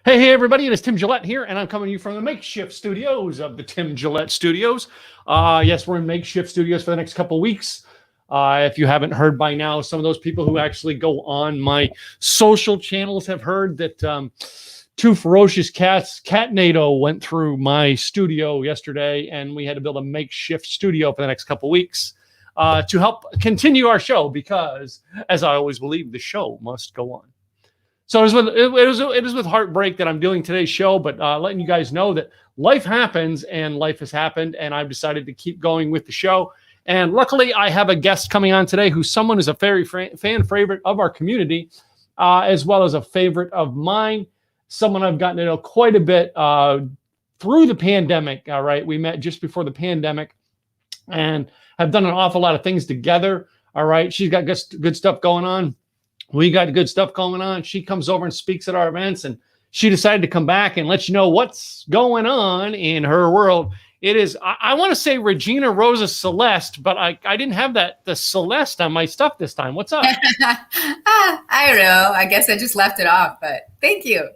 Hey, everybody, it is Tim Gillette here, and I'm coming to you from the makeshift studios of the Tim Gillette Studios. Yes, we're in makeshift studios for the next couple of weeks. If you haven't heard by now, some of those people who actually go on my social channels have heard that two ferocious cats, Catnado, went through my studio yesterday, and we had to build a makeshift studio for the next couple of weeks to help continue our show because, as I always believe, the show must go on. So it was with heartbreak that I'm doing today's show, but letting you guys know that life happens and life has happened, and I've decided to keep going with the show. And luckily, I have a guest coming on today who's someone who's a very fan favorite of our community, as well as a favorite of mine, someone I've gotten to know quite a bit through the pandemic. All right, we met just before the pandemic and have done an awful lot of things together. All right, she's got good stuff going on. We got good stuff going on. She comes over and speaks at our events, and she decided to come back and let you know what's going on in her world. It is, I want to say Regena, Rosa, Celeste, but I didn't have the Celeste on my stuff this time. What's up? I don't know. I guess I just left it off, but thank you.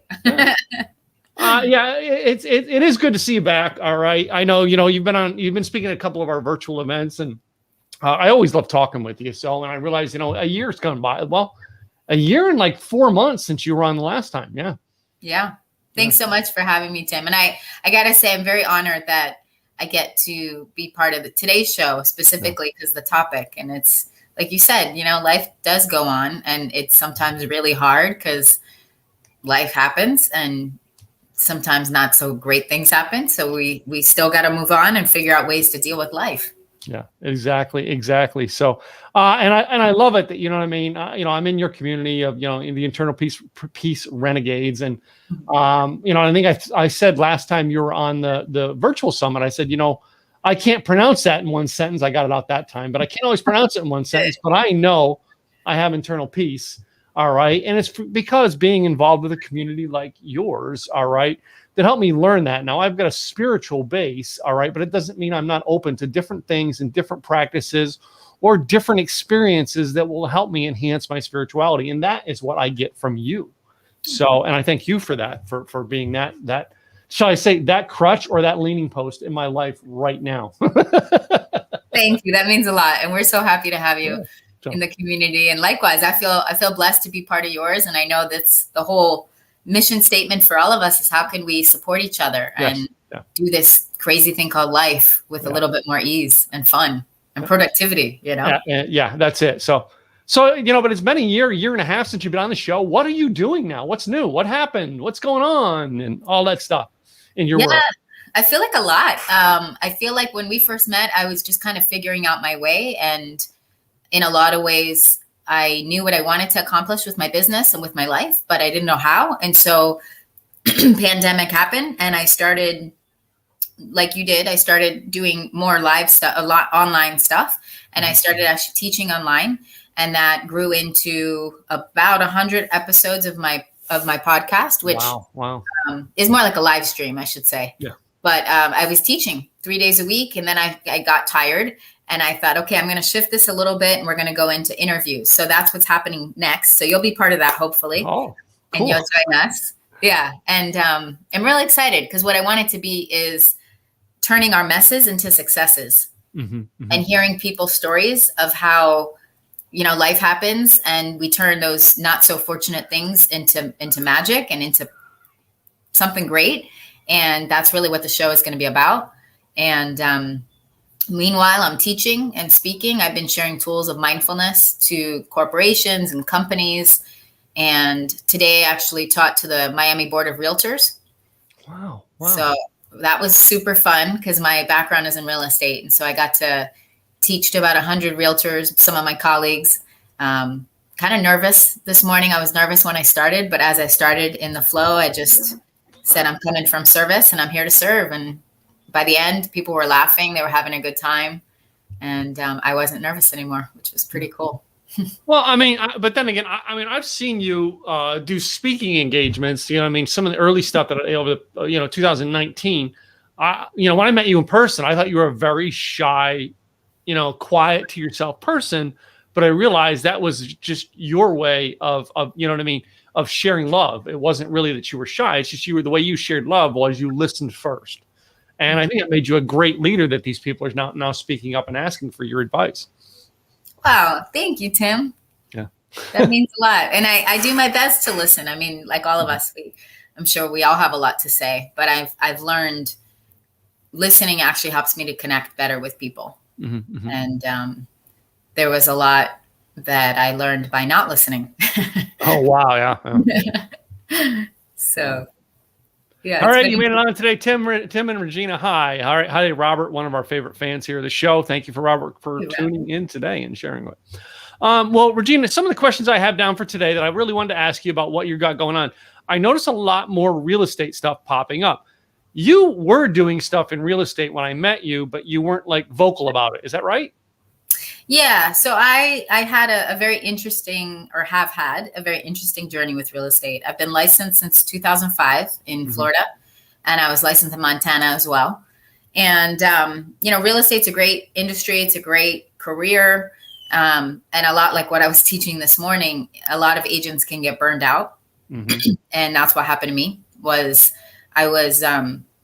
It is good to see you back. All right. I know, you've been speaking at a couple of our virtual events, and I always love talking with you. So, and I realized, a year's gone by. Well, a year and like 4 months since you were on the last time. Yeah. Yeah. Thanks so much for having me, Tim. And I got to say, I'm very honored that I get to be part of today's show specifically because the topic. And it's like you said, life does go on, and it's sometimes really hard because life happens and sometimes not so great things happen. So we still got to move on and figure out ways to deal with life. Yeah, exactly. So, and I love it that, what I mean? I'm in your community of, in the internal peace renegades. And, I think I said last time you were on the virtual summit, I said, I can't pronounce that in one sentence. I got it out that time, but I can't always pronounce it in one sentence, but I know I have internal peace. All right. And it's because being involved with a community like yours, all right, that helped me learn that. Now I've got a spiritual base, all right, but it doesn't mean I'm not open to different things and different practices or different experiences that will help me enhance my spirituality. And that is what I get from you. So, and I thank you for that, for being that, shall I say, that crutch or that leaning post in my life right now. Thank you. That means a lot. And we're so happy to have you in the community. And likewise, I feel blessed to be part of yours. And I know that's the whole mission statement for all of us is how can we support each other and do this crazy thing called life with a little bit more ease and fun and productivity, Yeah, that's it. So, but it's been a year and a half since you've been on the show. What are you doing now? What's new? What happened? What's going on? And all that stuff in your world. I feel like a lot. I feel like when we first met, I was just kind of figuring out my way. And in a lot of ways, I knew what I wanted to accomplish with my business and with my life, but I didn't know how. And so pandemic happened, and I started, like you did, I started doing more live stuff, a lot online stuff. And I started actually teaching online, and that grew into about 100 episodes of my podcast, which is more like a live stream, I should say. Yeah. But I was teaching 3 days a week, and then I got tired. And I thought, okay, I'm going to shift this a little bit, and we're going to go into interviews. So that's what's happening next. So you'll be part of that, hopefully. Oh, cool. And you'll join us. Yeah. And I'm really excited because what I want it to be is turning our messes into successes and hearing people's stories of how, life happens, and we turn those not so fortunate things into magic and into something great. And that's really what the show is going to be about. And, meanwhile, I'm teaching and speaking. I've been sharing tools of mindfulness to corporations and companies. And today I actually taught to the Miami Board of Realtors. Wow. So that was super fun because my background is in real estate. And so I got to teach to about 100 realtors, some of my colleagues. Kind of nervous this morning. I was nervous when I started, but as I started in the flow, I just said, I'm coming from service and I'm here to serve. And by the end, people were laughing. They were having a good time. And I wasn't nervous anymore, which was pretty cool. Well, but then again, I've seen you do speaking engagements, some of the early stuff that over the, 2019, when I met you in person, I thought you were a very shy, quiet to yourself person, but I realized that was just your way of of sharing love. It wasn't really that you were shy. It's just the way you shared love was you listened first. And I think it made you a great leader that these people are now speaking up and asking for your advice. Wow. Thank you, Tim. Yeah. That means a lot. And I do my best to listen. I mean, like all of us, I'm sure we all have a lot to say, but I've learned listening actually helps me to connect better with people. And there was a lot that I learned by not listening. Oh, wow. Yeah. So, yeah. All right. You made it on today, Tim and Regina. Hi. All right. Hi, Robert, one of our favorite fans here of the show. Thank you for Robert for tuning in today and sharing it. Well, Regina, some of the questions I have down for today that I really wanted to ask you about what you got going on. I noticed a lot more real estate stuff popping up. You were doing stuff in real estate when I met you, but you weren't like vocal about it. Is that right? Yeah. So I had a very interesting, or have had a very interesting journey with real estate. I've been licensed since 2005 in Florida, and I was licensed in Montana as well. And, real estate's a great industry. It's a great career. And a lot like what I was teaching this morning, a lot of agents can get burned out. And that's what happened to me. I was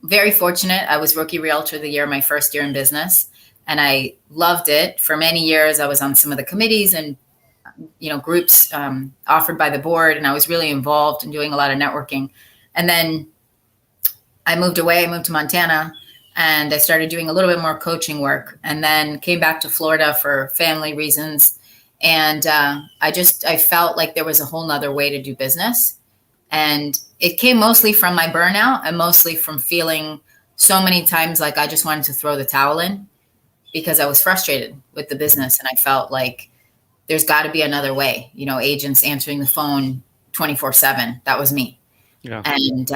very fortunate. I was rookie realtor of the year, my first year in business. And I loved it. For many years, I was on some of the committees and, groups offered by the board. And I was really involved in doing a lot of networking. And then I moved away. I moved to Montana, and I started doing a little bit more coaching work, and then came back to Florida for family reasons. And I felt like there was a whole nother way to do business. And it came mostly from my burnout and mostly from feeling so many times like I just wanted to throw the towel in because I was frustrated with the business. And I felt like there's got to be another way, agents answering the phone 24/7. That was me. Yeah. And,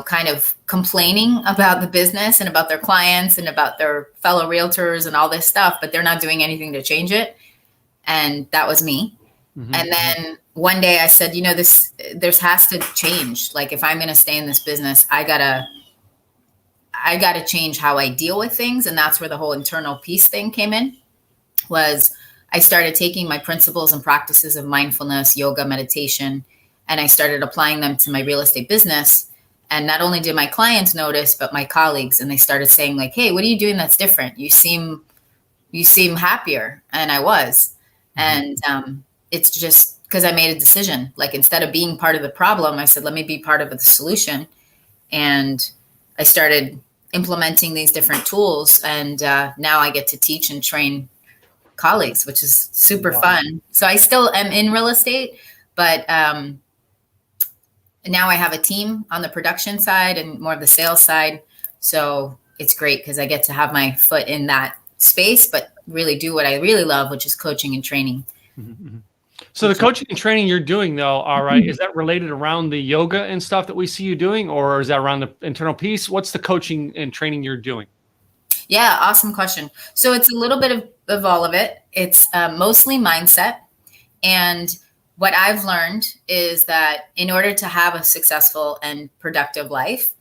kind of complaining about the business and about their clients and about their fellow realtors and all this stuff, but they're not doing anything to change it. And that was me. And then one day I said, this has to change. Like, if I'm going to stay in this business, I gotta change how I deal with things. And that's where the whole internal peace thing came in. Was I started taking my principles and practices of mindfulness, yoga, meditation, and I started applying them to my real estate business. And not only did my clients notice, but my colleagues, and they started saying like, "Hey, what are you doing that's different? You seem happier." And I was. And it's just because I made a decision. Like, instead of being part of the problem, I said, let me be part of the solution. And I started implementing these different tools. And now I get to teach and train colleagues, which is super fun. So I still am in real estate, but now I have a team on the production side and more of the sales side. So it's great because I get to have my foot in that space, but really do what I really love, which is coaching and training. So the coaching and training you're doing, though, all right, is that related around the yoga and stuff that we see you doing, or is that around the internal piece? What's the coaching and training you're doing? Yeah, awesome question. So it's a little bit of all of it. It's mostly mindset. And what I've learned is that in order to have a successful and productive life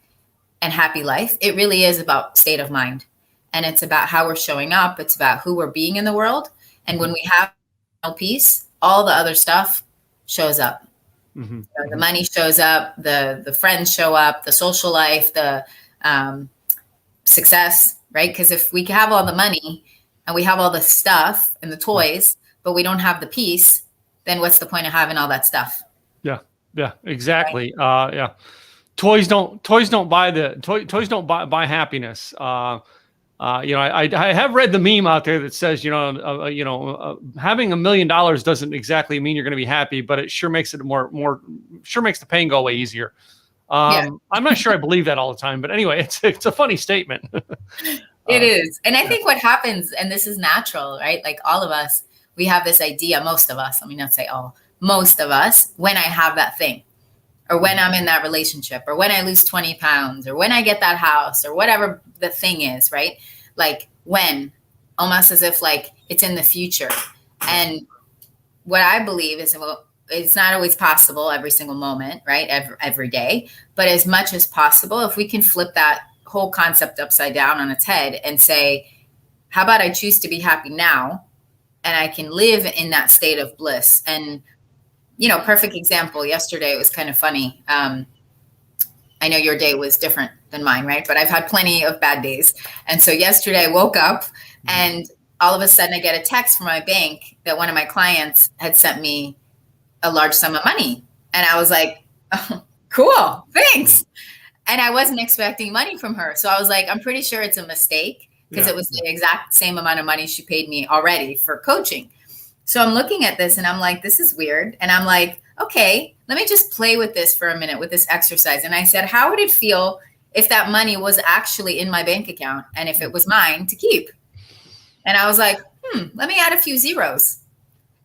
and happy life, it really is about state of mind. And it's about how we're showing up. It's about who we're being in the world. And when we have peace, all the other stuff shows up. So the money shows up, the friends show up, the social life, the success, right? Because if we have all the money and we have all the stuff and the toys, but we don't have the peace, then what's the point of having all that stuff? Yeah, exactly. Right? Yeah. Toys don't buy happiness. I have read the meme out there that says, having $1 million doesn't exactly mean you're going to be happy, but it sure makes it makes the pain go away easier. I'm not sure I believe that all the time, but anyway, it's a funny statement. It is. And I think what happens, and this is natural, right? Like all of us, we have this idea, most of us, let me not say all, most of us, when I have that thing, or when I'm in that relationship, or when I lose 20 pounds, or when I get that house, or whatever the thing is, right? Like when, almost as if like it's in the future. And what I believe is, well, it's not always possible every single moment, right? Every day, but as much as possible, if we can flip that whole concept upside down on its head and say, how about I choose to be happy now? And I can live in that state of bliss. And Perfect example. Yesterday it was kind of funny. I know your day was different than mine, right? But I've had plenty of bad days. And so yesterday I woke up and all of a sudden I get a text from my bank that one of my clients had sent me a large sum of money. And I was like, oh, cool, thanks. And I wasn't expecting money from her. So I was like, I'm pretty sure it's a mistake because it was the exact same amount of money she paid me already for coaching. So I'm looking at this and I'm like, this is weird. And I'm like, okay, let me just play with this for a minute with this exercise. And I said, how would it feel if that money was actually in my bank account and if it was mine to keep? And I was like, let me add a few zeros.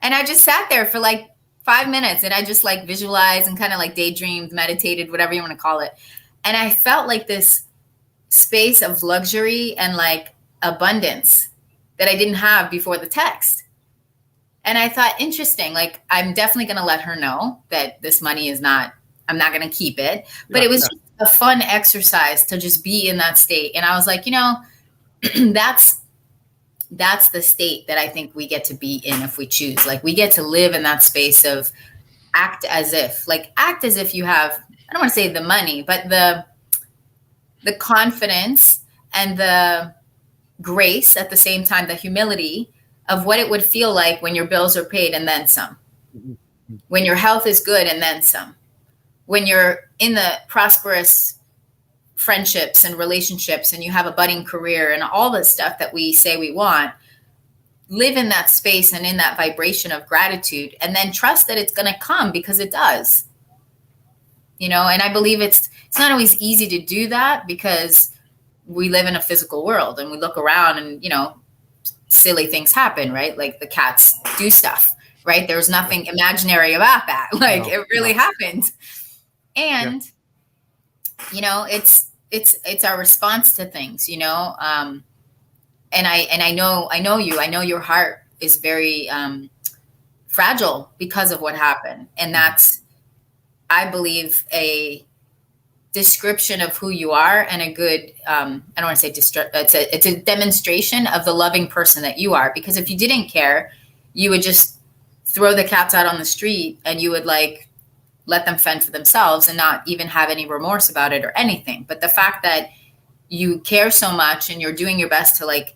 And I just sat there for like 5 minutes and I just like visualized and kind of like daydreamed, meditated, whatever you want to call it. And I felt like this space of luxury and like abundance that I didn't have before the text. And I thought, interesting, like I'm definitely going to let her know that this money is not, I'm not going to keep it. But it was just a fun exercise to just be in that state. And I was like, that's the state that I think we get to be in if we choose. Like we get to live in that space of act as if you have, I don't want to say the money, but the confidence and the grace at the same time, the humility of what it would feel like when your bills are paid and then some, when your health is good and then some, when you're in the prosperous friendships and relationships and you have a budding career and all the stuff that we say we want. Live in that space and in that vibration of gratitude and then trust that it's going to come because it does. And I believe it's not always easy to do that because we live in a physical world and we look around and, silly things happen, right? Like the cats do stuff, right? There's nothing imaginary about that. Like it really happened. And, it's our response to things, and I know your heart is very fragile because of what happened. And that's, I believe, a description of who you are and a good, I don't want to say, it's a demonstration of the loving person that you are. Because if you didn't care, you would just throw the cats out on the street and you would like let them fend for themselves and not even have any remorse about it or anything. But the fact that you care so much and you're doing your best to like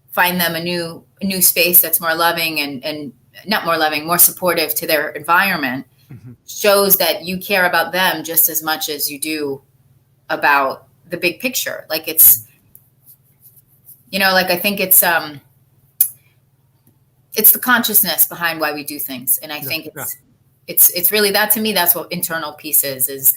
find them a new space that's more loving and not more loving, more supportive to their environment, shows that you care about them just as much as you do about the big picture. Like it's, I think it's the consciousness behind why we do things. And I think it's really that. To me, that's what internal peace is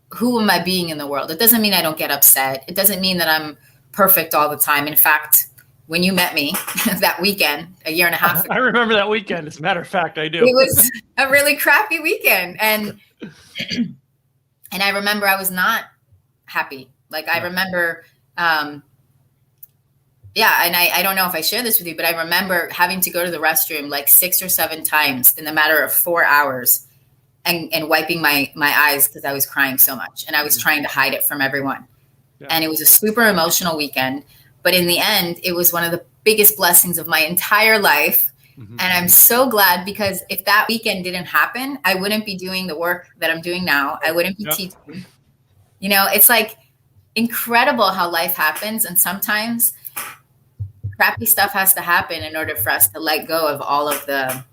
who am I being in the world? It doesn't mean I don't get upset. It doesn't mean that I'm perfect all the time. In fact, when you met me that weekend, a year and a half ago. I remember that weekend. As a matter of fact, I do. It was a really crappy weekend. And I remember I was not happy. Like I remember, and I don't know if I share this with you, but I remember having to go to the restroom like 6 or 7 times in the matter of 4 hours and wiping my eyes because I was crying so much. And I was trying to hide it from everyone. Yeah. And it was a super emotional weekend. But in the end, it was one of the biggest blessings of my entire life. And I'm so glad, because if that weekend didn't happen, I wouldn't be doing the work that I'm doing now. I wouldn't be teaching. It's like incredible how life happens. And sometimes crappy stuff has to happen in order for us to let go of all of the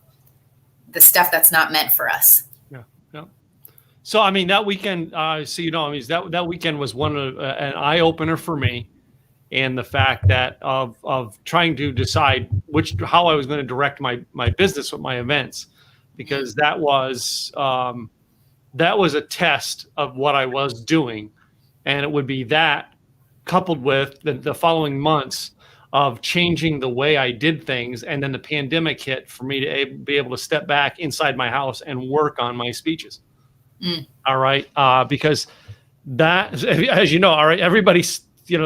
stuff that's not meant for us. Yeah. Yeah. So, I mean, that weekend, that weekend was an eye opener for me. And the fact that of trying to decide how I was going to direct my business with my events, because that was a test of what I was doing, and it would be that coupled with the following months of changing the way I did things, and then the pandemic hit for me to be able to step back inside my house and work on my speeches. All right, because that, as you know, all right, everybody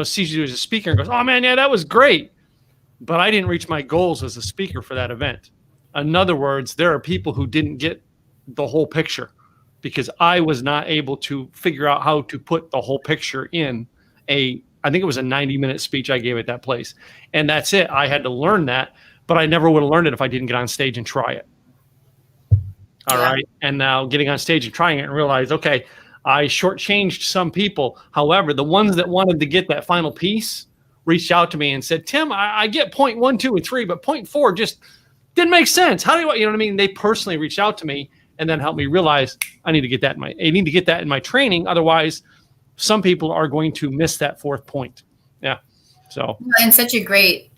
sees you as a speaker and goes, "Oh man, yeah, that was great," but I didn't reach my goals as a speaker for that event. In other words, there are people who didn't get the whole picture because I was not able to figure out how to put the whole picture in I think it was a 90-minute speech I gave at that place. And that's it. I had to learn that, but I never would have learned it if I didn't get on stage and try it. All right. And now getting on stage and trying it and realize, okay, I shortchanged some people. However, the ones that wanted to get that final piece reached out to me and said, Tim, I get point 1, 2, and 3, but point 4 just didn't make sense. How do you know what I mean? They personally reached out to me and then helped me realize I need to get that in my training. Otherwise, some people are going to miss that 4th point. Yeah. So. And such a great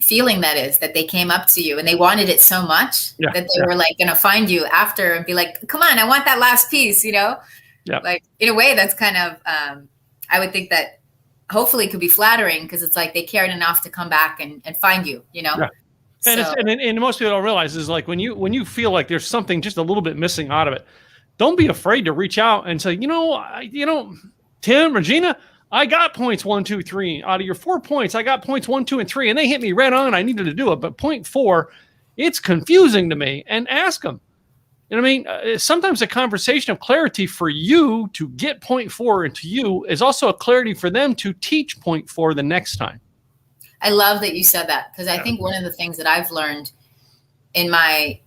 feeling that they came up to you and they wanted it so much that they were like going to find you after and be like, come on, I want that last piece, Yeah. Like in a way that's kind of, I would think that hopefully could be flattering because it's like they cared enough to come back and find you, Yeah. And most people don't realize is like when you feel like there's something just a little bit missing out of it, don't be afraid to reach out and say, Tim, Regina, I got points 1, 2, 3 out of your 4 points. I got points 1, 2, and 3, and they hit me right on. I needed to do it, but point 4, it's confusing to me. And ask them. You know what I mean? Sometimes a conversation of clarity for you to get point 4 into you is also a clarity for them to teach point 4 the next time. I love that you said that because I think one of the things that I've learned in my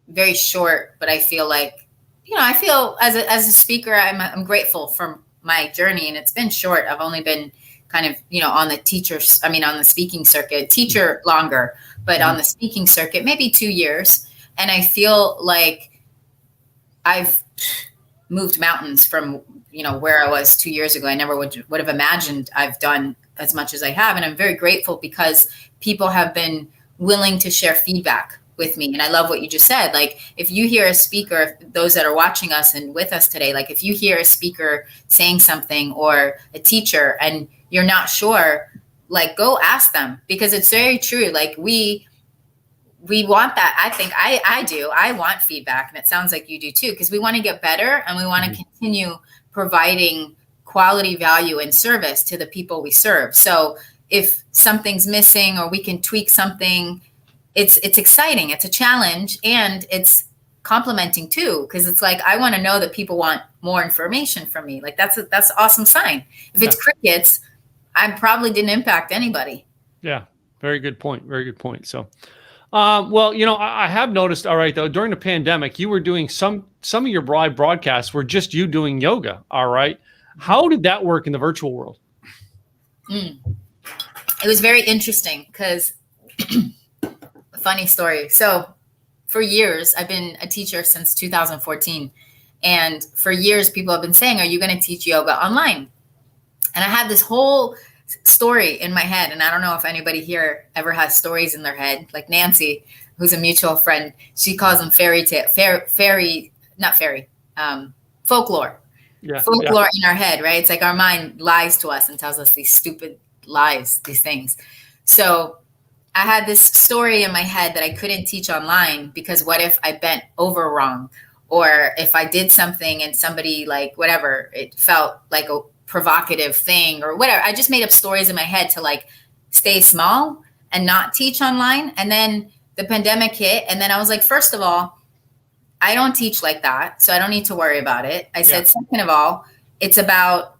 very short, but I feel like, I feel as a speaker, I'm grateful for my journey, and it's been short. I've only been kind of, on the speaking circuit, teacher longer, but on the speaking circuit, maybe 2 years. And I feel like I've moved mountains from, where I was 2 years ago. I never would have imagined I've done as much as I have. And I'm very grateful because people have been willing to share feedback with me. And I love what you just said. Like, if you hear a speaker, those that are watching us and with us today, like if you hear a speaker saying something or a teacher and you're not sure, like go ask them, because it's very true. Like we want that. I think I do. I want feedback, and it sounds like you do too, because we want to get better and we want to continue providing quality value and service to the people we serve. So if something's missing or we can tweak something, it's exciting. It's a challenge, and it's complimenting too, because it's like I want to know that people want more information from me. Like that's an awesome sign. If it's crickets, I probably didn't impact anybody. Yeah, very good point. Very good point. So. Well, I have noticed, all right, though, during the pandemic, you were doing some of your broadcasts were just you doing yoga. All right. How did that work in the virtual world? It was very interesting because funny story. So for years, I've been a teacher since 2014. And for years, people have been saying, are you going to teach yoga online? And I had this whole story in my head, and I don't know if anybody here ever has stories in their head. Like Nancy, who's a mutual friend, she calls them folklore. Folklore in our head, right? It's like our mind lies to us and tells us these stupid lies, these things. So I had this story in my head that I couldn't teach online because what if I bent over wrong, or if I did something and somebody like whatever, it felt like a provocative thing or whatever. I just made up stories in my head to like stay small and not teach online. And then the pandemic hit. And then I was like, first of all, I don't teach like that, so I don't need to worry about it. I said, second of all, it's about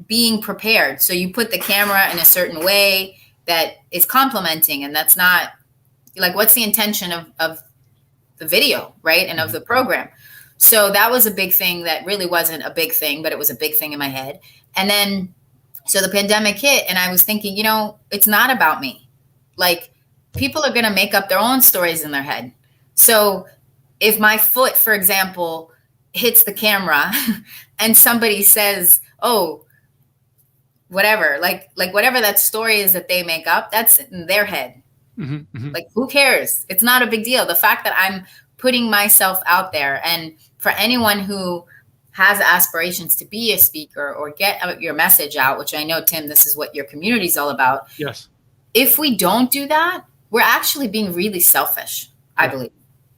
being prepared. So you put the camera in a certain way that is complimenting, and that's not like, what's the intention of the video, right? And of the program. So that was a big thing that really wasn't a big thing, but it was a big thing in my head. And then, so the pandemic hit and I was thinking, it's not about me. Like people are going to make up their own stories in their head. So if my foot, for example, hits the camera and somebody says, oh, whatever, like whatever that story is that they make up, that's in their head. Mm-hmm, mm-hmm. Like who cares? It's not a big deal. The fact that I'm putting myself out there, and for anyone who has aspirations to be a speaker or get your message out, which I know, Tim, this is what your community is all about. Yes. If we don't do that, we're actually being really selfish, I believe.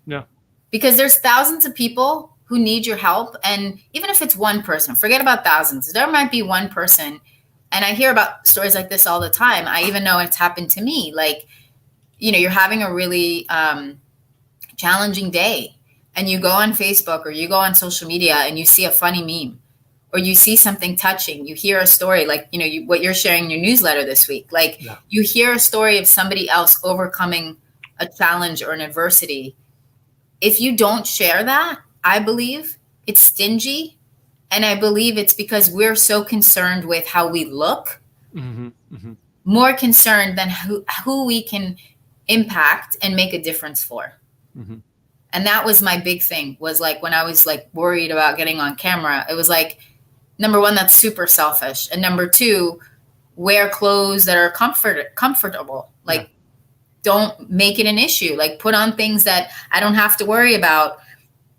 Yeah. Because there's thousands of people who need your help. And even if it's one person, forget about thousands, there might be one person. And I hear about stories like this all the time. I even know it's happened to me. Like, you're having a really challenging day and you go on Facebook or you go on social media and you see a funny meme or you see something touching, you hear a story like, what you're sharing in your newsletter this week. Like you hear a story of somebody else overcoming a challenge or an adversity. if you don't share that, I believe it's stingy. And I believe it's because we're so concerned with how we look, more concerned than who we can impact and make a difference for. And that was my big thing, was like when I was like worried about getting on camera, it was like, number one, that's super selfish. And number two, wear clothes that are comfortable. Like, don't make it an issue. Like, put on things that I don't have to worry about,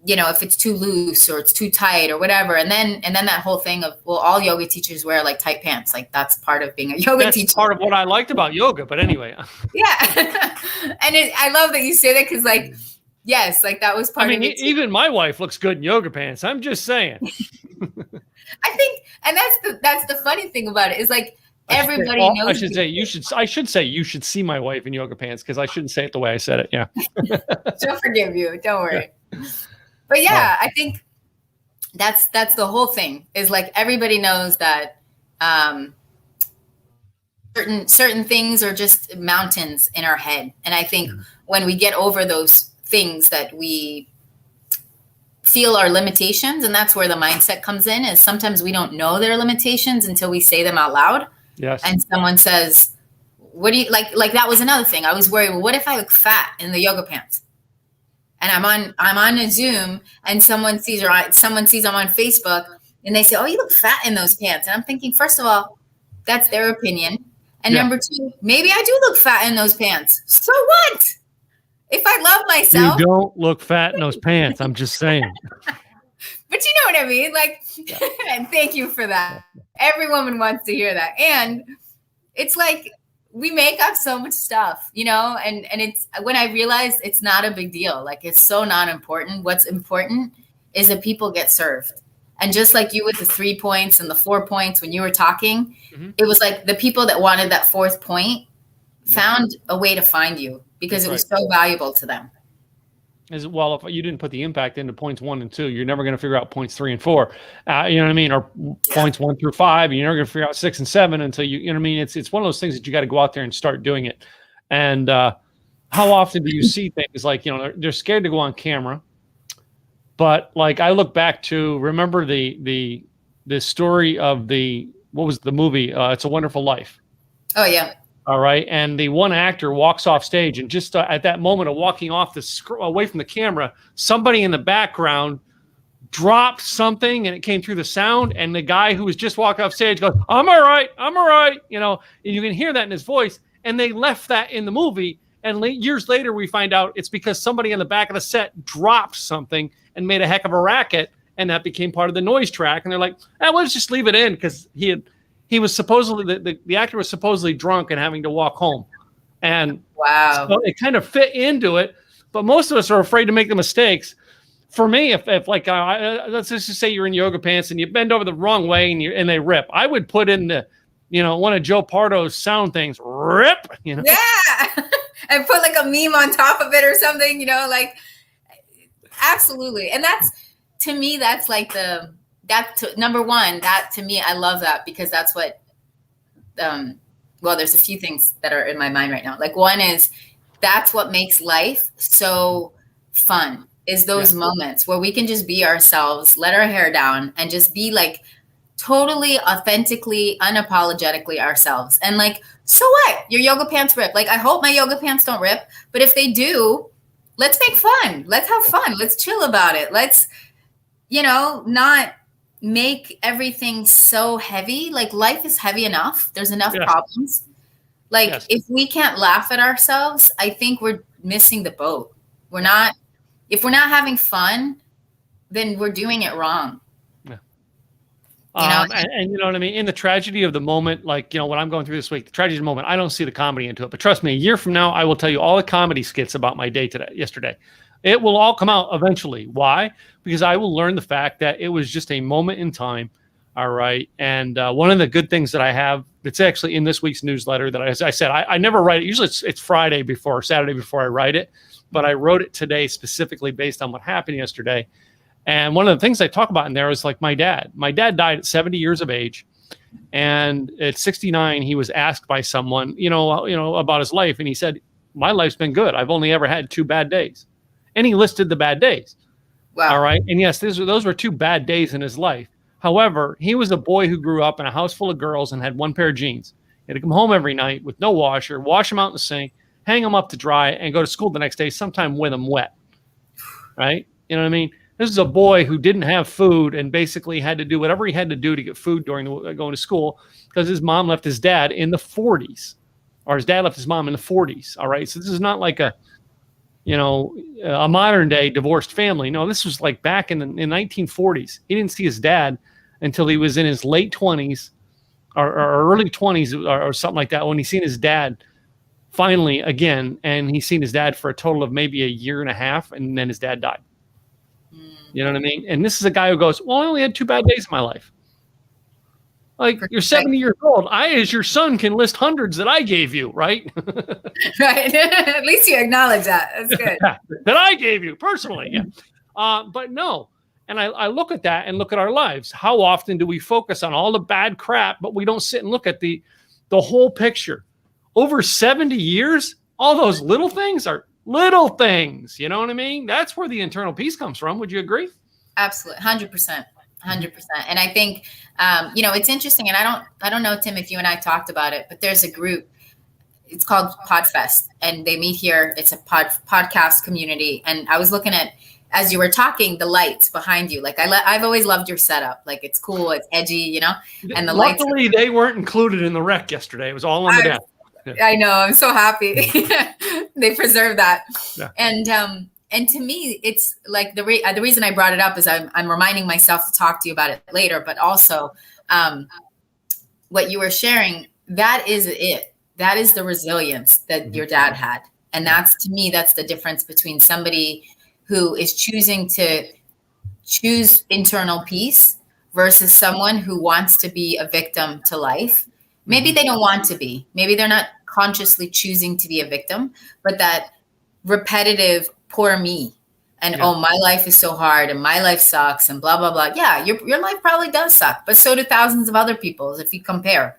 you know, if it's too loose or it's too tight or whatever. And then that whole thing of, well, all yoga teachers wear like tight pants. Like, that's part of being a yoga teacher. That's part of what I liked about yoga. But anyway. Yeah. And I love that you say that, because like, yes, like that was part of it. Even my wife looks good in yoga pants. I'm just saying. I think, and that's the funny thing about it, is like, everybody knows. I should say you should see my wife in yoga pants, because I shouldn't say it the way I said it. Yeah. She'll forgive you. Don't worry. But yeah, I think that's the whole thing, is like, everybody knows that certain things are just mountains in our head. And I think when we get over those things that we feel are limitations, and that's where the mindset comes in, is sometimes we don't know their limitations until we say them out loud. Yes. And someone says, what do you like that was another thing. I was worried, well, what if I look fat in the yoga pants? And I'm on a Zoom, and someone sees I'm on Facebook, and they say, oh, you look fat in those pants. And I'm thinking, first of all, that's their opinion. And number two, maybe I do look fat in those pants. So what? If I love myself. You don't look fat in those pants. I'm just saying. But you know what I mean? Like, and thank you for that. Every woman wants to hear that. And it's like, we make up so much stuff, you know, and it's when I realized it's not a big deal. Like, it's so not important. What's important is that people get served. And just like you with the 3 points and the 4 points, when you were talking, it was like the people that wanted that fourth point found a way to find you, because it was so valuable to them. As well, if you didn't put the impact into points 1 and 2, you're never going to figure out points 3 and 4. You know what I mean? Or points 1 through 5, and you're never going to figure out 6 and 7 until you know what I mean? It's one of those things that you got to go out there and start doing it. And how often do you see things like, you know, they're scared to go on camera? But like, I look back to, remember the story of what was the movie? It's a Wonderful Life. Oh yeah. All right. And the one actor walks off stage, and just at that moment of walking off away from the camera, somebody in the background dropped something, and it came through the sound. And the guy who was just walking off stage goes, I'm all right. I'm all right. You know, and you can hear that in his voice. And they left that in the movie. And years later, we find out it's because somebody in the back of the set dropped something and made a heck of a racket. And that became part of the noise track. And they're like, let's just leave it in, because he was supposedly, the actor was supposedly drunk and having to walk home. And wow, so it kind of fit into it. But most of us are afraid to make the mistakes. For me, if like, let's just say you're in yoga pants and you bend over the wrong way and they rip, I would put in the, you know, one of Joe Pardo's sound things, rip, you know. Yeah. And put like a meme on top of it or something, you know, like, absolutely. And that's, to me, that's like number one, that to me, I love that, because that's what, well, there's a few things that are in my mind right now. Like, one is, that's what makes life so fun, is those moments where we can just be ourselves, let our hair down, and just be like totally authentically, unapologetically ourselves. And like, so what? Your yoga pants rip. Like, I hope my yoga pants don't rip, but if they do, let's make fun. Let's have fun. Let's chill about it. Let's, you know, not make everything so heavy. Like, life is heavy enough. There's enough problems. Like, if we can't laugh at ourselves, I think we're missing the boat. If we're not having fun, then we're doing it wrong. You know? And you know what I mean? In the tragedy of the moment, like, you know, what I'm going through this week, the tragedy of the moment, I don't see the comedy into it. But trust me, a year from now, I will tell you all the comedy skits about my day yesterday. It will all come out eventually. Why? Because I will learn the fact that it was just a moment in time. All right. And one of the good things that I have that's actually in this week's newsletter that, as I said, I never write it. Usually it's Friday before, Saturday before I write it. But I wrote it today specifically based on what happened yesterday. And one of the things I talk about in there is like my dad. My dad died at 70 years of age. And at 69, he was asked by someone, you know, about his life. And he said, my life's been good. I've only ever had 2 bad days. And he listed the bad days. Wow. All right. And yes, those were 2 bad days in his life. However, he was a boy who grew up in a house full of girls and had 1 pair of jeans. He had to come home every night with no washer, wash them out in the sink, hang them up to dry, and go to school the next day, sometime with them wet. Right? You know what I mean? This is a boy who didn't have food and basically had to do whatever he had to do to get food during going to school because his mom left his dad in the 40s, or his dad left his mom in the 40s. All right. So this is not like a modern day divorced family. No, this was like back in the 1940s. He didn't see his dad until he was in his late 20s or early 20s or something like that when he seen his dad finally again. And he's seen his dad for a total of maybe a year and a half. And then his dad died. You know what I mean? And this is a guy who goes, well, I only had 2 bad days in my life. Like, you're 70 years old. I, as your son, can list hundreds that I gave you, right? Right. At least you acknowledge that. That's good. That I gave you personally. Yeah. But no. And I look at that and look at our lives. How often do we focus on all the bad crap, but we don't sit and look at the whole picture? Over 70 years, all those little things are little things. You know what I mean? That's where the internal peace comes from. Would you agree? Absolutely. 100%. 100%. And I think, it's interesting. And I don't know, Tim, if you and I talked about it, but there's a group, it's called Podfest, and they meet here. It's a podcast community. And I was looking at, as you were talking, the lights behind you. Like I've always loved your setup. Like it's cool. It's edgy, and the lights. Luckily, they weren't included in the rec yesterday. It was all on the desk. Yeah. I know. I'm so happy. They preserved that. Yeah. And to me, it's like the reason I brought it up is I'm reminding myself to talk to you about it later, but also what you were sharing, that is it. That is the resilience that your dad had. And that's, to me, that's the difference between somebody who is choosing to choose internal peace versus someone who wants to be a victim to life. Maybe they don't want to be. Maybe they're not consciously choosing to be a victim, but that repetitive poor me and oh, my life is so hard and my life sucks and blah, blah, blah. Yeah, your life probably does suck, but so do thousands of other people's if you compare.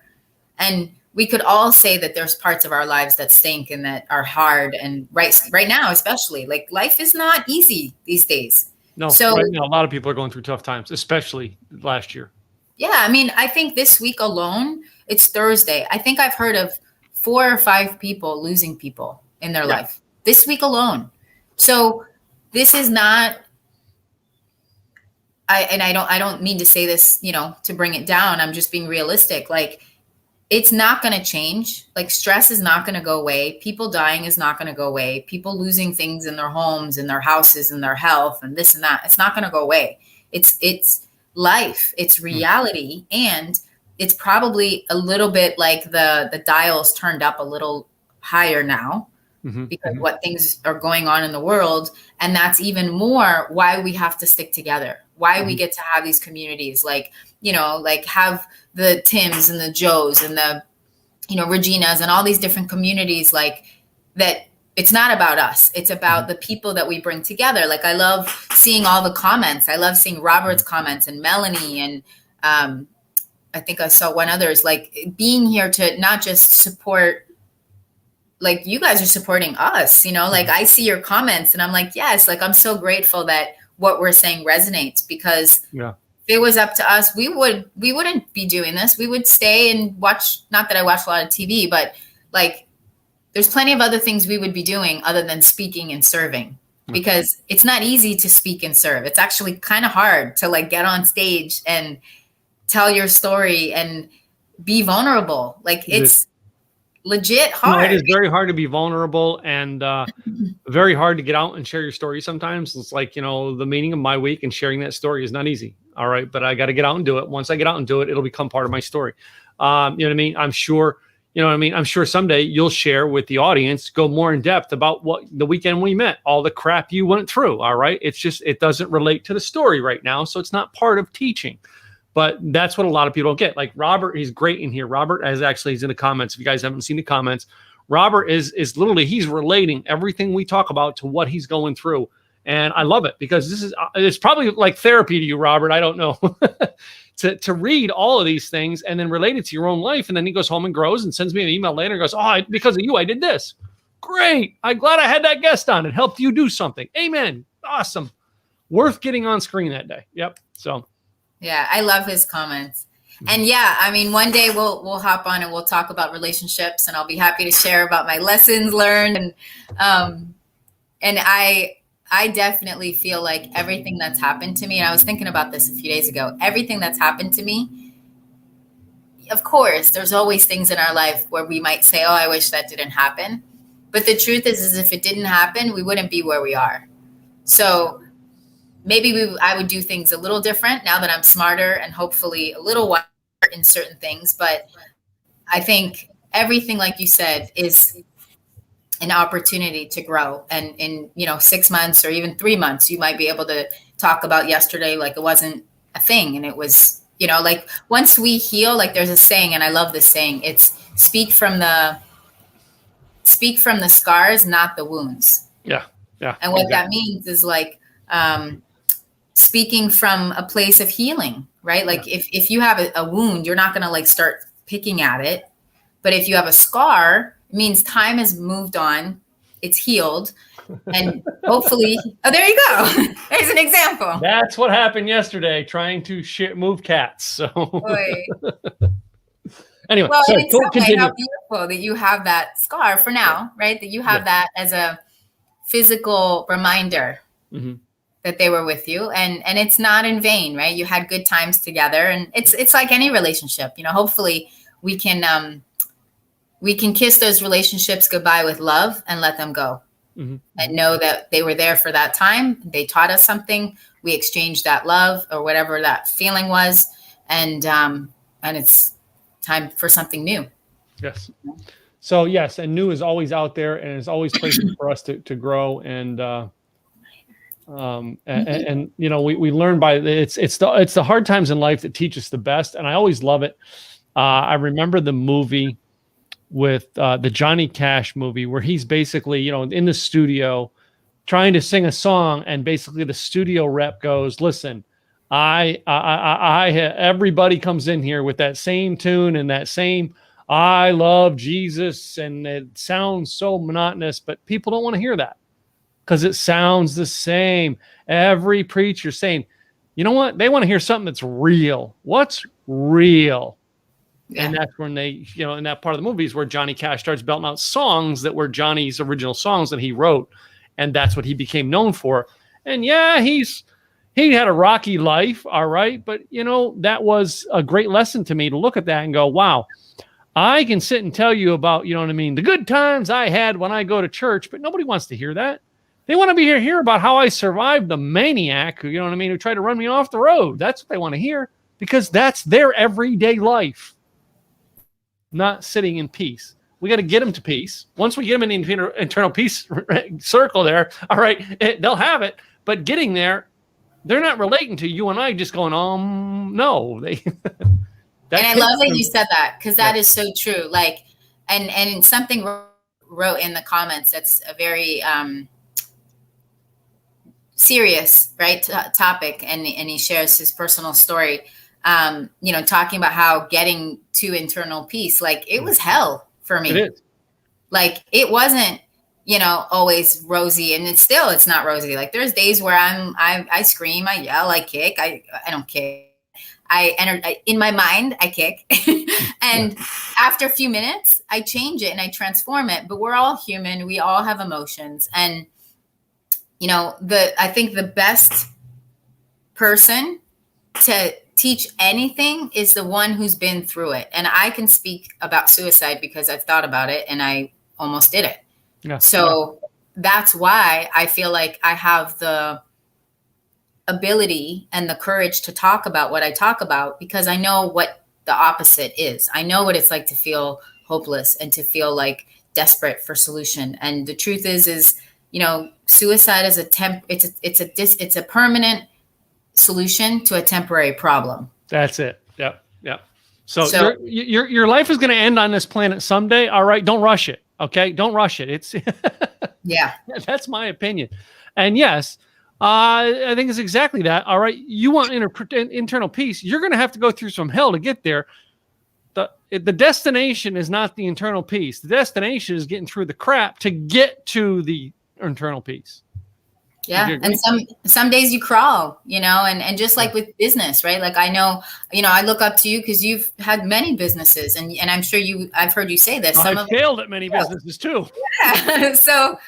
And we could all say that there's parts of our lives that stink and that are hard. And right now, especially, like life is not easy these days. No, so right now, a lot of people are going through tough times, especially last year. Yeah, I mean, I think this week alone, it's Thursday. I think I've heard of 4 or 5 people losing people in their life this week alone. So this is not, I don't mean to say this, to bring it down. I'm just being realistic. Like, it's not going to change. Like, stress is not going to go away. People dying is not going to go away. People losing things in their homes, in their houses, in their health, and this and that. It's not going to go away. It's life. It's reality. And it's probably a little bit like the dials turned up a little higher now because what things are going on in the world. And that's even more why we have to stick together, why we get to have these communities, like, like have the Tims and the Joes and the, Regenas and all these different communities, like that. It's not about us. It's about the people that we bring together. Like, I love seeing all the comments. I love seeing Robert's comments and Melanie. And I think I saw one others, like being here to not just support, like you guys are supporting us, like I see your comments and I'm like, yes, like I'm so grateful that what we're saying resonates, because if it was up to us, we wouldn't be doing this. We would stay and watch, not that I watch a lot of TV, but like, there's plenty of other things we would be doing other than speaking and serving, because it's not easy to speak and serve. It's actually kind of hard to like get on stage and tell your story and be vulnerable. Like, it's legit hard. No, it is very hard to be vulnerable and very hard to get out and share your story. Sometimes it's like, the meaning of my week and sharing that story is not easy. All right. But I got to get out and do it. Once I get out and do it, it'll become part of my story. You know what I mean? I'm sure someday you'll share with the audience, go more in depth about what the weekend we met, all the crap you went through. All right. It's just, it doesn't relate to the story right now. So it's not part of teaching, but that's what a lot of people get. Like Robert, he's great in here. Robert he's in the comments. If you guys haven't seen the comments, Robert is literally, he's relating everything we talk about to what he's going through. And I love it, because it's probably like therapy to you, Robert. I don't know. To read all of these things and then relate it to your own life. And then he goes home and grows and sends me an email later and goes, because of you, I did this. Great. I'm glad I had that guest on. It helped you do something. Amen. Awesome. Worth getting on screen that day. Yep. So. Yeah, I love his comments. And yeah, I mean, one day we'll hop on and we'll talk about relationships, and I'll be happy to share about my lessons learned. And I definitely feel like everything that's happened to me, and I was thinking about this a few days ago, everything that's happened to me, of course, there's always things in our life where we might say, oh, I wish that didn't happen. But the truth is if it didn't happen, we wouldn't be where we are. So maybe I would do things a little different now that I'm smarter and hopefully a little wiser in certain things. But I think everything, like you said, is an opportunity to grow. And in 6 months or even 3 months, you might be able to talk about yesterday like it wasn't a thing. And it was, like once we heal, like there's a saying, and I love this saying, it's speak from the scars, not the wounds. Yeah. Yeah. And what that means is like, speaking from a place of healing, right? Like if you have a wound, you're not going to like start picking at it. But if you have a scar, it means time has moved on. It's healed. And hopefully, oh, there you go. There's an example. That's what happened yesterday, trying to move cats. So anyway, well, sorry, it's okay, how beautiful that you have that scar for now, right? That you have that as a physical reminder that they were with you, and it's not in vain, right? You had good times together, and it's like any relationship, hopefully we can kiss those relationships goodbye with love and let them go. And know that they were there for that time. They taught us something. We exchanged that love or whatever that feeling was. And it's time for something new. Yes. So yes. And new is always out there, and it's always places for us to grow. And we learn by it's the hard times in life that teach us the best. And I always love it. I remember the movie with the Johnny Cash movie where he's basically, in the studio trying to sing a song, and basically the studio rep goes, listen, everybody comes in here with that same tune and that same, I love Jesus. And it sounds so monotonous, but people don't want to hear that because it sounds the same. Every preacher saying, you know what? They want to hear something that's real. What's real? Yeah. And that's when they, in that part of the movie is where Johnny Cash starts belting out songs that were Johnny's original songs that he wrote. And that's what he became known for. And yeah, he had a rocky life. All right. But that was a great lesson to me to look at that and go, wow, I can sit and tell you about, the good times I had when I go to church, but nobody wants to hear that. They want to hear about how I survived the maniac who, who tried to run me off the road. That's what they want to hear, because that's their everyday life. Not sitting in peace. We got to get them to peace. Once we get them in the internal peace circle there, all right, they'll have it. But getting there, they're not relating to you and I just going, no. And I love that you said that, because that is so true. Like, and something wrote in the comments that's a very serious, right, topic, and he shares his personal story. Talking about how getting to internal peace, like it was hell for me. It is. Like it wasn't, always rosy, and it's not rosy. Like there's days where I scream, I yell, I kick, I don't kick. In my mind, I kick. And after a few minutes, I change it and I transform it. But we're all human. We all have emotions. And, I think the best person to teach anything is the one who's been through it. And I can speak about suicide because I've thought about it and I almost did it. Yeah. So that's why I feel like I have the ability and the courage to talk about what I talk about, because I know what the opposite is. I know what it's like to feel hopeless and to feel like desperate for solution. And the truth is, suicide is it's a permanent solution to a temporary problem. That's it. Yep. So your life is going to end on this planet someday. All right. Don't rush it. Okay. Don't rush it. It's that's my opinion. And yes, I think it's exactly that. All right. You want internal peace. You're going to have to go through some hell to get there. the destination is not the internal peace. The destination is getting through the crap to get to the internal peace. Yeah. And some days you crawl, and just like with business, right? Like I know, I look up to you because you've had many businesses and I'm sure I've heard you say this. I've failed at many businesses too. Yeah. So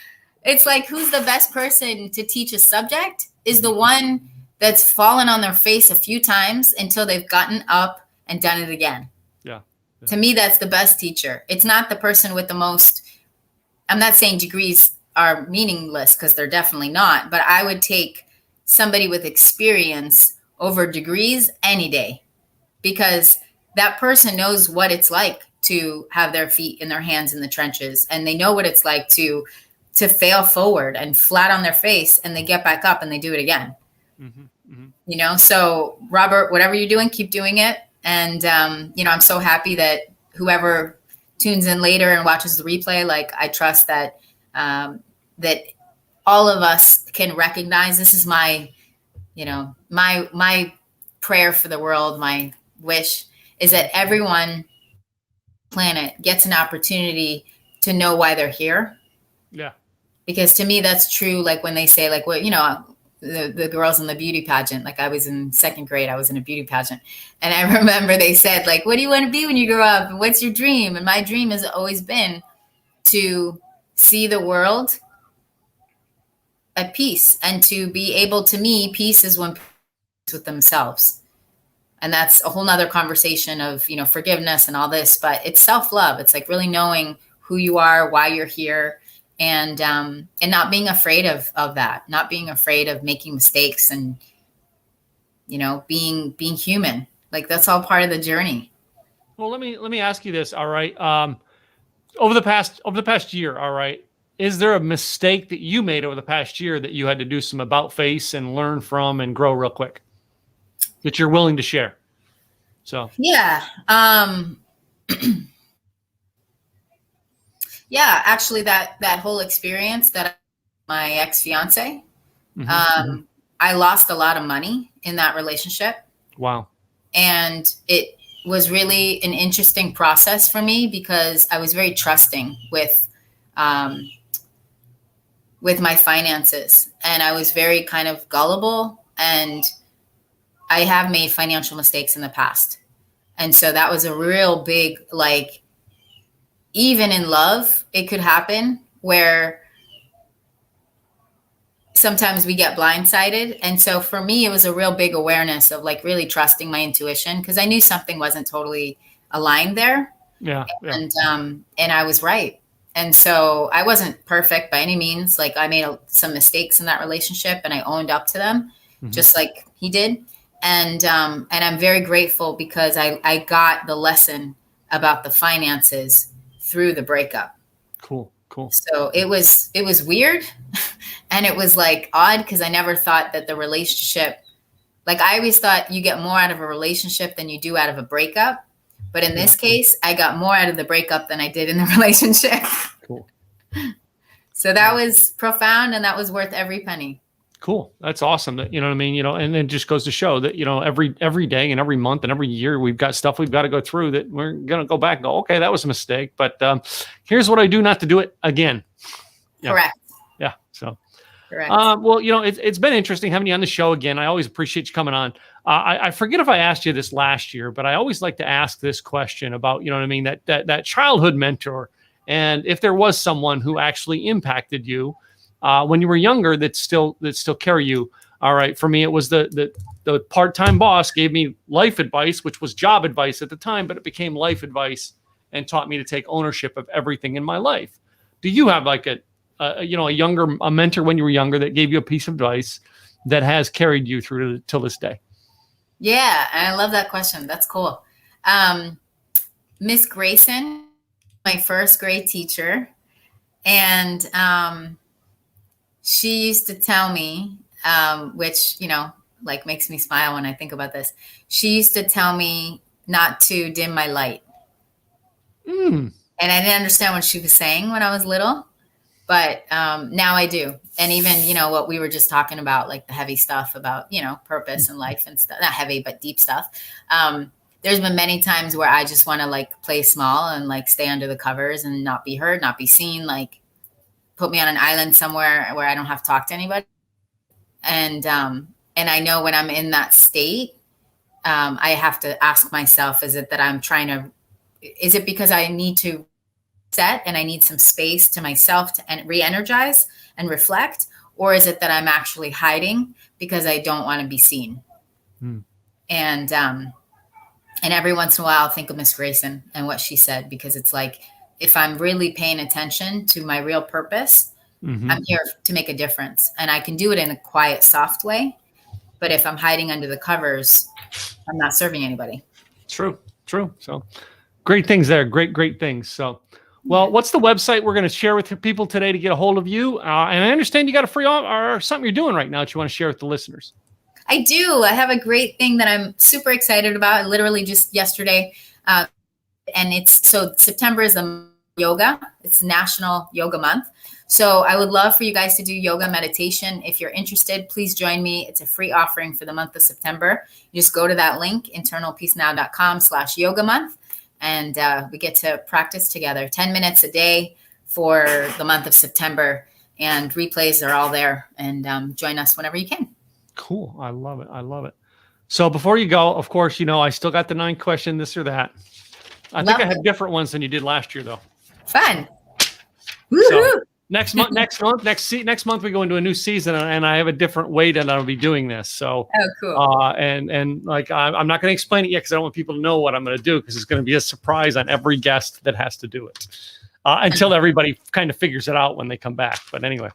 it's like, who's the best person to teach a subject is the one that's fallen on their face a few times until they've gotten up and done it again. Yeah. To me, that's the best teacher. It's not the person with the most, I'm not saying degrees are meaningless because they're definitely not, but I would take somebody with experience over degrees any day because that person knows what it's like to have their feet in their hands in the trenches. And they know what it's like to fail forward and flat on their face and they get back up and they do it again. Mm-hmm, mm-hmm. So Robert, whatever you're doing, keep doing it. And, I'm so happy that whoever tunes in later and watches the replay, like I trust that, that all of us can recognize this is my prayer for the world. My wish is that everyone on the planet gets an opportunity to know why they're here. Yeah. Because to me, that's true. Like when they say like, well, the girls in the beauty pageant, like I was in second grade, I was in a beauty pageant. And I remember they said like, what do you want to be when you grow up? What's your dream? And my dream has always been to see the world at peace and to be able to me, peace is when people are with themselves. And that's a whole nother conversation of, forgiveness and all this, but it's self-love. It's like really knowing who you are, why you're here, and not being afraid of that, not being afraid of making mistakes and, being human. Like that's all part of the journey. Well, let me ask you this. All right. Over the past year. All right. Is there a mistake that you made over the past year that you had to do some about face and learn from and grow real quick that you're willing to share? So, yeah. Yeah, actually that whole experience that my ex-fiance, mm-hmm. I lost a lot of money in that relationship. Wow. And it was really an interesting process for me because I was very trusting with my finances and I was very kind of gullible and I have made financial mistakes in the past. And so that was a real big, like, even in love, it could happen where sometimes we get blindsided. And so for me, it was a real big awareness of like really trusting my intuition because I knew something wasn't totally aligned there. Yeah. And I was right. And so I wasn't perfect by any means. Like I made some mistakes in that relationship and I owned up to them just like he did. And I'm very grateful because I got the lesson about the finances through the breakup. Cool. So it was weird and it was like odd because I never thought that the relationship, like I always thought you get more out of a relationship than you do out of a breakup. But in this case, I got more out of the breakup than I did in the relationship. Cool. So that was profound and that was worth every penny. Cool. That's awesome. That, you know what I mean? And it just goes to show that, every day and every month and every year, we've got stuff we've got to go through that we're going to go back and go, okay, that was a mistake, but here's what I do not to do it again. Yeah. Correct. Yeah. So, correct. Well, it's been interesting having you on the show again. I always appreciate you coming on. I forget if I asked you this last year, but I always like to ask this question about, that childhood mentor. And if there was someone who actually impacted you, when you were younger, that still carry you. All right. For me, it was the part-time boss gave me life advice, which was job advice at the time, but it became life advice and taught me to take ownership of everything in my life. Do you have like a mentor when you were younger that gave you a piece of advice that has carried you through till this day? Yeah. And I love that question. That's cool. Miss Grayson, my first grade teacher. And, she used to tell me, which, like makes me smile when I think about this. She used to tell me not to dim my light. And I didn't understand what she was saying when I was little, but now I do. And even, what we were just talking about, like the heavy stuff about, purpose and life and stuff, not heavy, but deep stuff. there's been many times where I just want to like play small and like stay under the covers and not be heard, not be seen, like put me on an island somewhere where I don't have to talk to anybody. And I know when I'm in that state, I have to ask myself, is it because I need to set and I need some space to myself to re-energize and reflect? Or is it that I'm actually hiding because I don't want to be seen? And every once in a while I'll think of Miss Grayson and what she said, because it's like, if I'm really paying attention to my real purpose, I'm here to make a difference. And I can do it in a quiet, soft way. But if I'm hiding under the covers, I'm not serving anybody. True. So great things there. Great things. So, well, what's the website we're going to share with people today to get a hold of you? And I understand you got a free or something you're doing right now that you want to share with the listeners. I do. I have a great thing that I'm super excited about. Literally just yesterday. And September is the yoga. It's National Yoga Month. So I would love for you guys to do yoga meditation. If you're interested, please join me. It's a free offering for the month of September. You just go to that link, internalpeacenow.com/yoga month. And we get to practice together 10 minutes a day for the month of September. And replays are all there. And join us whenever you can. Cool. I love it. So before you go, of course, I still got the 9 question, this or that. I think I have different ones than you did last year, though. Fun. So next month we go into a new season, and I have a different way that I'll be doing this. So, cool. And like I'm not going to explain it yet because I don't want people to know what I'm going to do, because it's going to be a surprise on every guest that has to do it until everybody kind of figures it out when they come back. But anyway,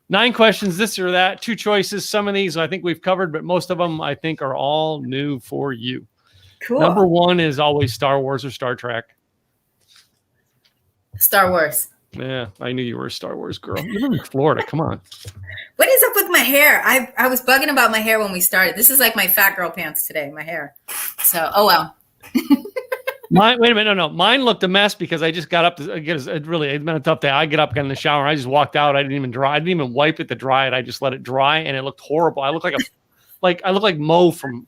9 questions, this or that, 2 choices. Some of these I think we've covered, but most of them I think are all new for you. Cool. Number 1 is always Star Wars or Star Trek. Star Wars. Yeah, I knew you were a Star Wars girl. You live in Florida. Come on. What is up with my hair? I was bugging about my hair when we started. This is like my fat girl pants today, my hair. So, oh well. Wait a minute. No. Mine looked a mess because I just got up. It's been a tough day. I get up, got in the shower. I just walked out. I didn't even dry. I didn't even wipe it to dry it. I just let it dry, and it looked horrible. I look like Mo from.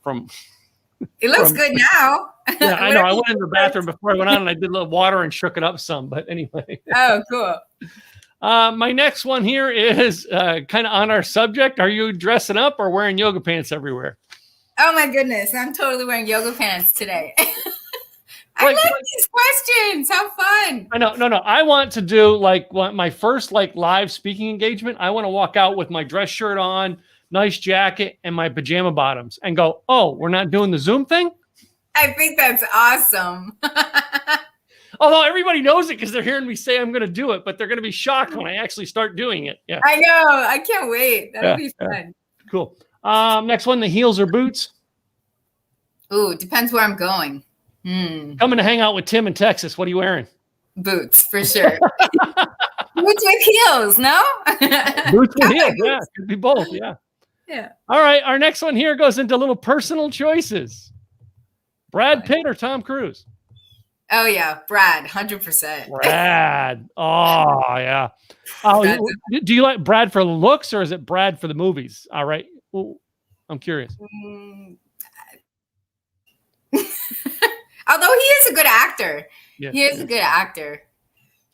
It looks good now. Yeah, I know. I went in the bathroom before I went on, and I did a little water and shook it up some. But anyway. Oh, cool. My next one here is kind of on our subject. Are you dressing up or wearing yoga pants everywhere? Oh my goodness, I'm totally wearing yoga pants today. I love these questions. How fun. I know. No. I want to do my first live speaking engagement. I want to walk out with my dress shirt on, nice jacket, and my pajama bottoms and go, oh, we're not doing the Zoom thing? I think that's awesome. Although everybody knows it because they're hearing me say I'm going to do it, but they're going to be shocked when I actually start doing it. Yeah, I know. I can't wait. That'll be fun. Yeah. Cool. Next one, the heels or boots? Ooh, depends where I'm going. Coming to hang out with Tim in Texas. What are you wearing? Boots, for sure. Boots with heels, no? Boots with heels, yeah. Could be both, yeah. Yeah. All right, our next one here goes into little personal choices. Brad Pitt or Tom Cruise? Oh, yeah. Brad, 100%. Brad. Oh, yeah. Oh, do you like Brad for looks or is it Brad for the movies? All right. Well, I'm curious. Although he is a good actor. Yeah. He is a good actor.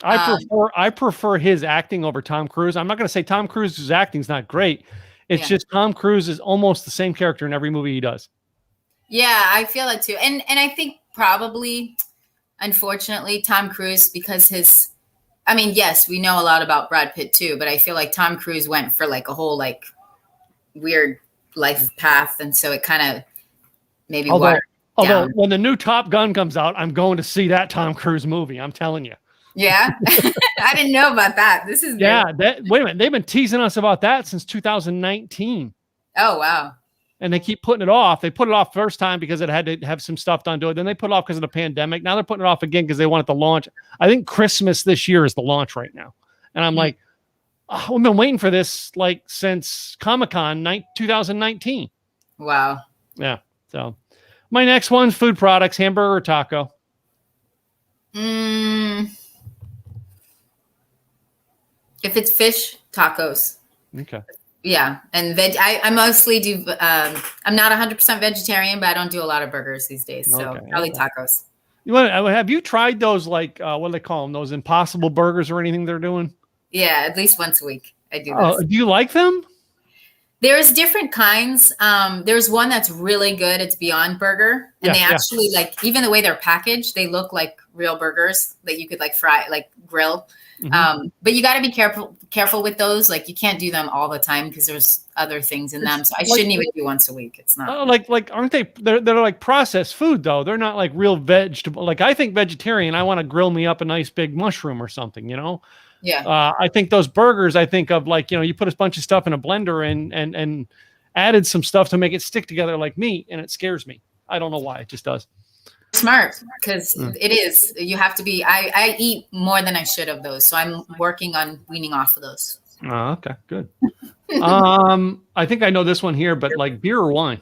I prefer his acting over Tom Cruise. I'm not going to say Tom Cruise's acting is not great. It's just Tom Cruise is almost the same character in every movie he does. Yeah, I feel that too. And I think probably, unfortunately, Tom Cruise, because yes, we know a lot about Brad Pitt too, but I feel like Tom Cruise went for a whole weird life path. And so it kind of maybe Although when the new Top Gun comes out, I'm going to see that Tom Cruise movie. I'm telling you. Yeah. I didn't know about that. This is wait a minute. They've been teasing us about that since 2019. Oh, wow. And they keep putting it off. They put it off first time because it had to have some stuff done to it. Then they put it off because of the pandemic. Now they're putting it off again because they want it to launch. I think Christmas this year is the launch right now. And I'm like, we've been waiting for this since Comic-Con 2019. Wow. Yeah. So my next one's food products, hamburger or taco? If it's fish, tacos. Okay. Yeah, and I mostly do. I'm not 100% vegetarian, but I don't do a lot of burgers these days. So Okay, probably okay. tacos. Have you tried those like what do they call them? Those Impossible Burgers or anything they're doing? Yeah, at least once a week I do Oh, this. do you like them? There's different kinds. There's one that's really good. It's Beyond Burger, and they actually like even the way they're packaged, they look like real burgers that you could like fry, like grill. But you got to be careful with those. Like you can't do them all the time because there's other things in them. So I shouldn't even do once a week. It's not like aren't they? They're like processed food though. They're not like real vegetable. Like I think vegetarian. I want to grill me up a nice big mushroom or something. Yeah. I think those burgers. I think of like you put a bunch of stuff in a blender and added some stuff to make it stick together like meat, and it scares me. I don't know why. It just does. Smart, because it is. You have to be. I eat more than I should of those, so I'm working on weaning off of those. Oh, okay, good. I think I know this one here, but like beer or wine?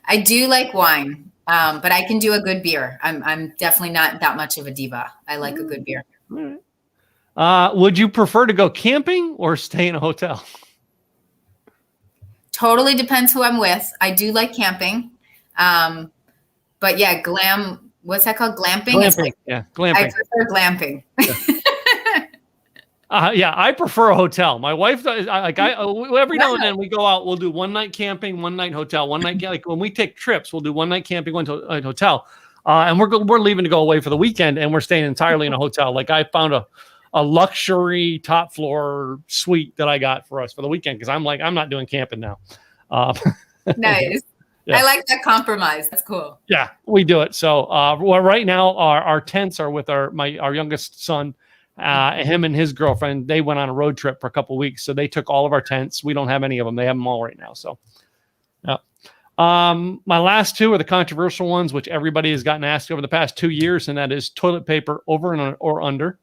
I do like wine, but I can do a good beer. I'm definitely not that much of a diva. I like a good beer. All right. Would you prefer to go camping or stay in a hotel? Totally depends who I'm with. I do like camping. But yeah, what's that called? Glamping? Glamping. Yeah, glamping. I prefer glamping. Yeah, I prefer a hotel. My wife does. Every now and then we go out. We'll do one night camping, one night hotel, one night. Like when we take trips, we'll do one night camping, one night hotel. And we're leaving to go away for the weekend, and we're staying entirely in a hotel. Like I found a luxury top floor suite that I got for us for the weekend because I'm not doing camping now. Nice. Yeah. I like that compromise. That's cool. Yeah, we do it. So right now our tents are with our youngest son, him and his girlfriend. They went on a road trip for a couple of weeks. So they took all of our tents. We don't have any of them. They have them all right now. So yeah. My last two are the controversial ones, which everybody has gotten asked over the past 2 years, and that is toilet paper over or under?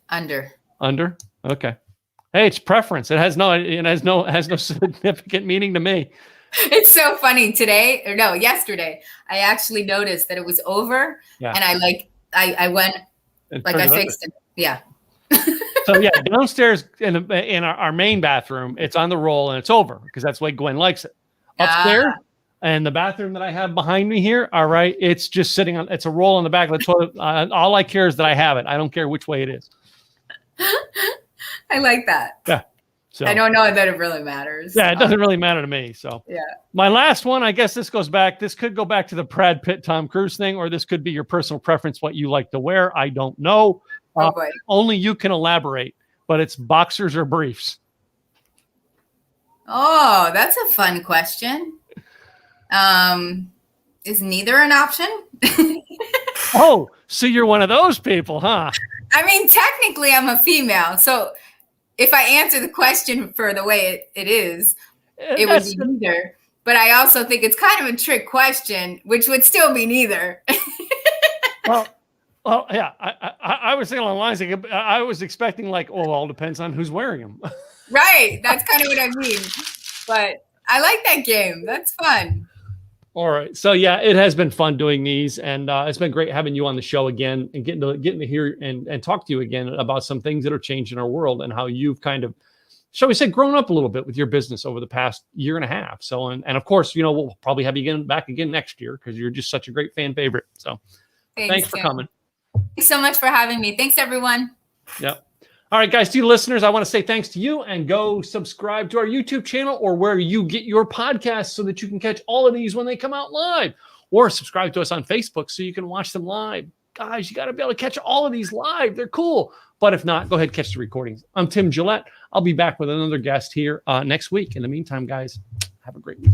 Under. Under? Okay. Hey, it's preference. It has no significant meaning to me. It's so funny yesterday, I actually noticed that it was over and I went like I fixed it. Yeah. So yeah, downstairs in our main bathroom, it's on the roll and it's over because that's the way Gwen likes it. Upstairs and the bathroom that I have behind me here, all right, it's just sitting on, it's a roll on the back of the toilet. All I care is that I have it. I don't care which way it is. I like that. Yeah. So, I don't know that it really matters. Yeah, it doesn't really matter to me. So yeah. My last one, I guess this could go back to the Brad Pitt, Tom Cruise thing, or this could be your personal preference, what you like to wear. I don't know. Only you can elaborate, but it's boxers or briefs. Oh, that's a fun question. Is neither an option? Oh, so you're one of those people, huh? I mean, technically I'm a female, so if I answer the question for the way it is, it would be neither. But I also think it's kind of a trick question, which would still be neither. Well, yeah. I was thinking along the lines. I was expecting like, oh, it all depends on who's wearing them. Right. That's kind of what I mean. But I like that game. That's fun. All right. So yeah, it has been fun doing these, and it's been great having you on the show again and getting to hear and talk to you again about some things that are changing our world and how you've kind of, shall we say, grown up a little bit with your business over the past year and a half. So and of course, we'll probably have you back again next year because you're just such a great fan favorite. So thanks for coming. Thanks so much for having me. Thanks, everyone. Yep. All right, guys, to you listeners, I want to say thanks to you and go subscribe to our YouTube channel or where you get your podcasts so that you can catch all of these when they come out live, or subscribe to us on Facebook so you can watch them live. Guys, you got to be able to catch all of these live. They're cool. But if not, go ahead and catch the recordings. I'm Tim Gillette. I'll be back with another guest here next week. In the meantime, guys, have a great week.